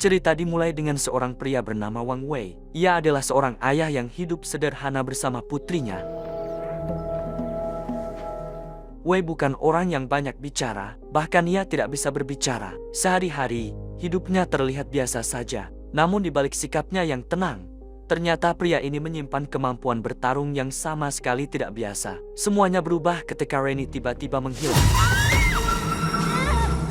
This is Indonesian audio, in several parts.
Cerita dimulai dengan seorang pria bernama Wang Wei. Ia adalah seorang ayah yang hidup sederhana bersama putrinya. Wei bukan orang yang banyak bicara, bahkan ia tidak bisa berbicara. Sehari-hari, hidupnya terlihat biasa saja. Namun di balik sikapnya yang tenang, ternyata pria ini menyimpan kemampuan bertarung yang sama sekali tidak biasa. Semuanya berubah ketika Rainy tiba-tiba menghilang.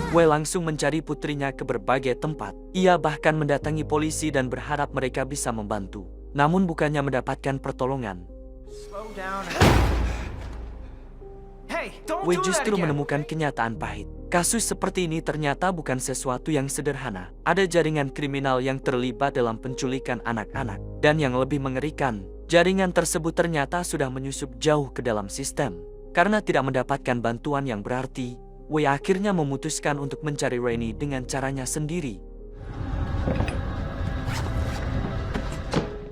Wei langsung mencari putrinya ke berbagai tempat. Ia bahkan mendatangi polisi dan berharap mereka bisa membantu. Namun bukannya mendapatkan pertolongan. Wei justru menemukan kenyataan pahit. Kasus seperti ini ternyata bukan sesuatu yang sederhana. Ada jaringan kriminal yang terlibat dalam penculikan anak-anak. Dan yang lebih mengerikan, jaringan tersebut ternyata sudah menyusup jauh ke dalam sistem. Karena tidak mendapatkan bantuan yang berarti, Wei akhirnya memutuskan untuk mencari Rainy dengan caranya sendiri.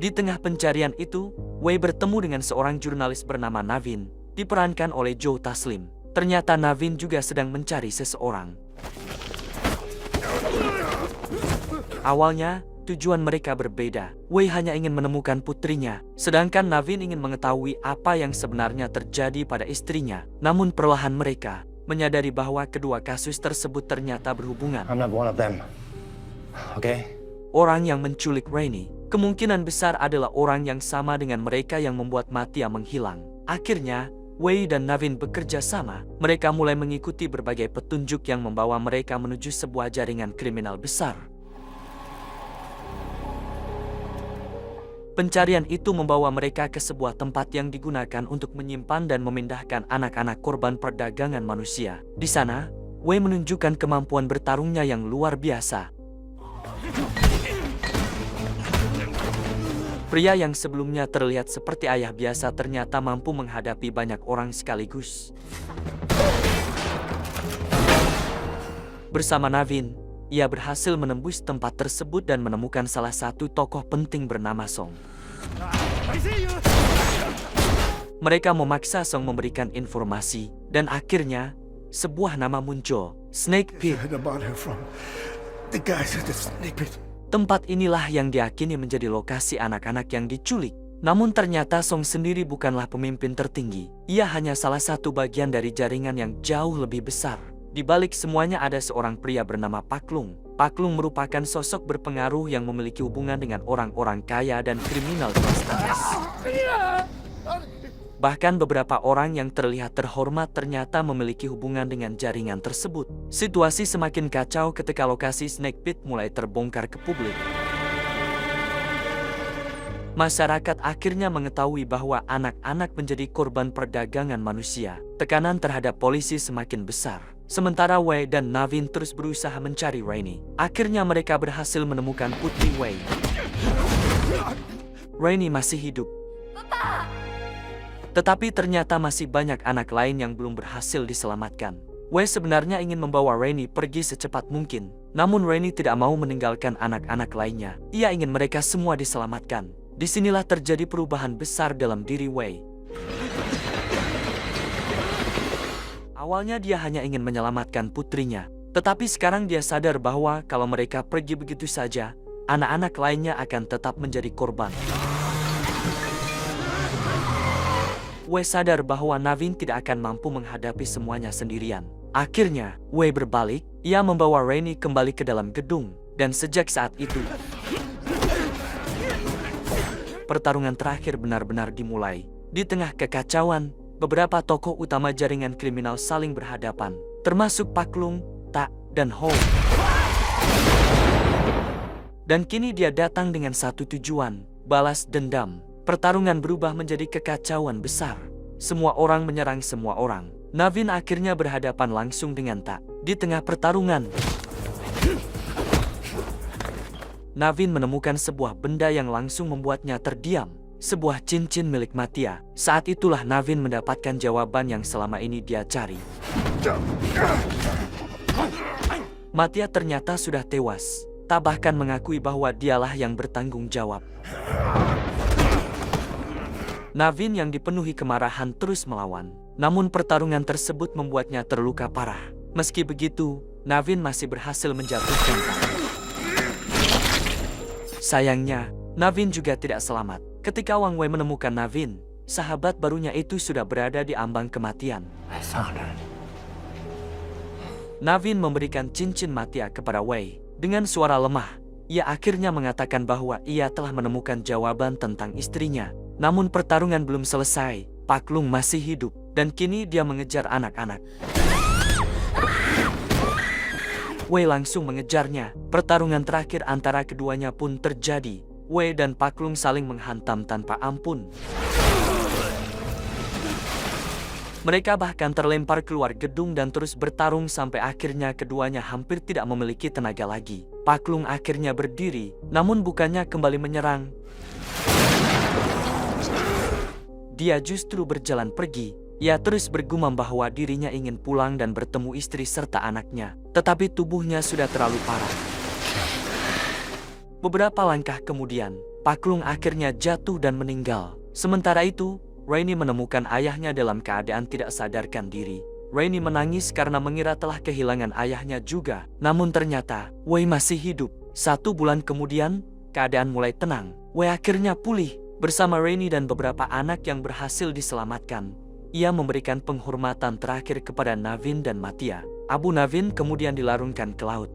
Di tengah pencarian itu, Wei bertemu dengan seorang jurnalis bernama Navin, diperankan oleh Joe Taslim. Ternyata Navin juga sedang mencari seseorang. Awalnya, tujuan mereka berbeda. Wei hanya ingin menemukan putrinya, sedangkan Navin ingin mengetahui apa yang sebenarnya terjadi pada istrinya. Namun perlahan mereka menyadari bahwa kedua kasus tersebut ternyata berhubungan. I'm not one of them. Okay? Orang yang menculik Rainy kemungkinan besar adalah orang yang sama dengan mereka yang membuat Mattia menghilang. Akhirnya, Wei dan Navin bekerja sama. Mereka mulai mengikuti berbagai petunjuk yang membawa mereka menuju sebuah jaringan kriminal besar. Pencarian itu membawa mereka ke sebuah tempat yang digunakan untuk menyimpan dan memindahkan anak-anak korban perdagangan manusia. Di sana, Wei menunjukkan kemampuan bertarungnya yang luar biasa. Pria yang sebelumnya terlihat seperti ayah biasa ternyata mampu menghadapi banyak orang sekaligus. Bersama Navin, ia berhasil menembus tempat tersebut dan menemukan salah satu tokoh penting bernama Song. Mereka memaksa Song memberikan informasi, dan akhirnya, sebuah nama muncul, Snake Pit. Tempat inilah yang diyakini menjadi lokasi anak-anak yang diculik. Namun ternyata Song sendiri bukanlah pemimpin tertinggi. Ia hanya salah satu bagian dari jaringan yang jauh lebih besar. Di balik semuanya ada seorang pria bernama Pak Lung. Pak Lung merupakan sosok berpengaruh yang memiliki hubungan dengan orang-orang kaya dan kriminal kelas atas. Bahkan beberapa orang yang terlihat terhormat ternyata memiliki hubungan dengan jaringan tersebut. Situasi semakin kacau ketika lokasi Snake Pit mulai terbongkar ke publik. Masyarakat akhirnya mengetahui bahwa anak-anak menjadi korban perdagangan manusia. Tekanan terhadap polisi semakin besar. Sementara Wei dan Navin terus berusaha mencari Rainy. Akhirnya mereka berhasil menemukan putri Wei. Rainy masih hidup. Tetapi ternyata masih banyak anak lain yang belum berhasil diselamatkan. Wei sebenarnya ingin membawa Rainy pergi secepat mungkin. Namun Rainy tidak mau meninggalkan anak-anak lainnya. Ia ingin mereka semua diselamatkan. Disinilah terjadi perubahan besar dalam diri Wei. Awalnya dia hanya ingin menyelamatkan putrinya. Tetapi sekarang dia sadar bahwa kalau mereka pergi begitu saja, anak-anak lainnya akan tetap menjadi korban. Wei sadar bahwa Navin tidak akan mampu menghadapi semuanya sendirian. Akhirnya, Wei berbalik, ia membawa Rainy kembali ke dalam gedung. Dan sejak saat itu, pertarungan terakhir benar-benar dimulai. Di tengah kekacauan, beberapa tokoh utama jaringan kriminal saling berhadapan, termasuk Pak Lung, Tak, dan Ho. Dan kini dia datang dengan satu tujuan, balas dendam. Pertarungan berubah menjadi kekacauan besar. Semua orang menyerang semua orang. Navin akhirnya berhadapan langsung dengan Tak. Di tengah pertarungan, Navin menemukan sebuah benda yang langsung membuatnya terdiam. Sebuah cincin milik Mattia. Saat itulah Navin mendapatkan jawaban yang selama ini dia cari. Mattia ternyata sudah tewas. Tak bahkan mengakui bahwa dialah yang bertanggung jawab. Navin yang dipenuhi kemarahan terus melawan. Namun pertarungan tersebut membuatnya terluka parah. Meski begitu, Navin masih berhasil menjatuhkan Tak. Sayangnya, Navin juga tidak selamat. Ketika Wang Wei menemukan Navin, sahabat barunya itu sudah berada di ambang kematian. I found her. Navin memberikan cincin Matia kepada Wei. Dengan suara lemah, ia akhirnya mengatakan bahwa ia telah menemukan jawaban tentang istrinya. Namun pertarungan belum selesai, Pak Lung masih hidup, dan kini dia mengejar anak-anak. Wei langsung mengejarnya. Pertarungan terakhir antara keduanya pun terjadi. Wei dan Pak Lung saling menghantam tanpa ampun. Mereka bahkan terlempar keluar gedung dan terus bertarung sampai akhirnya keduanya hampir tidak memiliki tenaga lagi. Pak Lung akhirnya berdiri, namun bukannya kembali menyerang. Dia justru berjalan pergi. Ia terus bergumam bahwa dirinya ingin pulang dan bertemu istri serta anaknya. Tetapi tubuhnya sudah terlalu parah. Beberapa langkah kemudian, Pak Lung akhirnya jatuh dan meninggal. Sementara itu, Rainy menemukan ayahnya dalam keadaan tidak sadarkan diri. Rainy menangis karena mengira telah kehilangan ayahnya juga. Namun ternyata, Wei masih hidup. 1 bulan kemudian, keadaan mulai tenang. Wei akhirnya pulih. Bersama Rainy dan beberapa anak yang berhasil diselamatkan, ia memberikan penghormatan terakhir kepada Navin dan Matia. Abu Navin kemudian dilarungkan ke laut.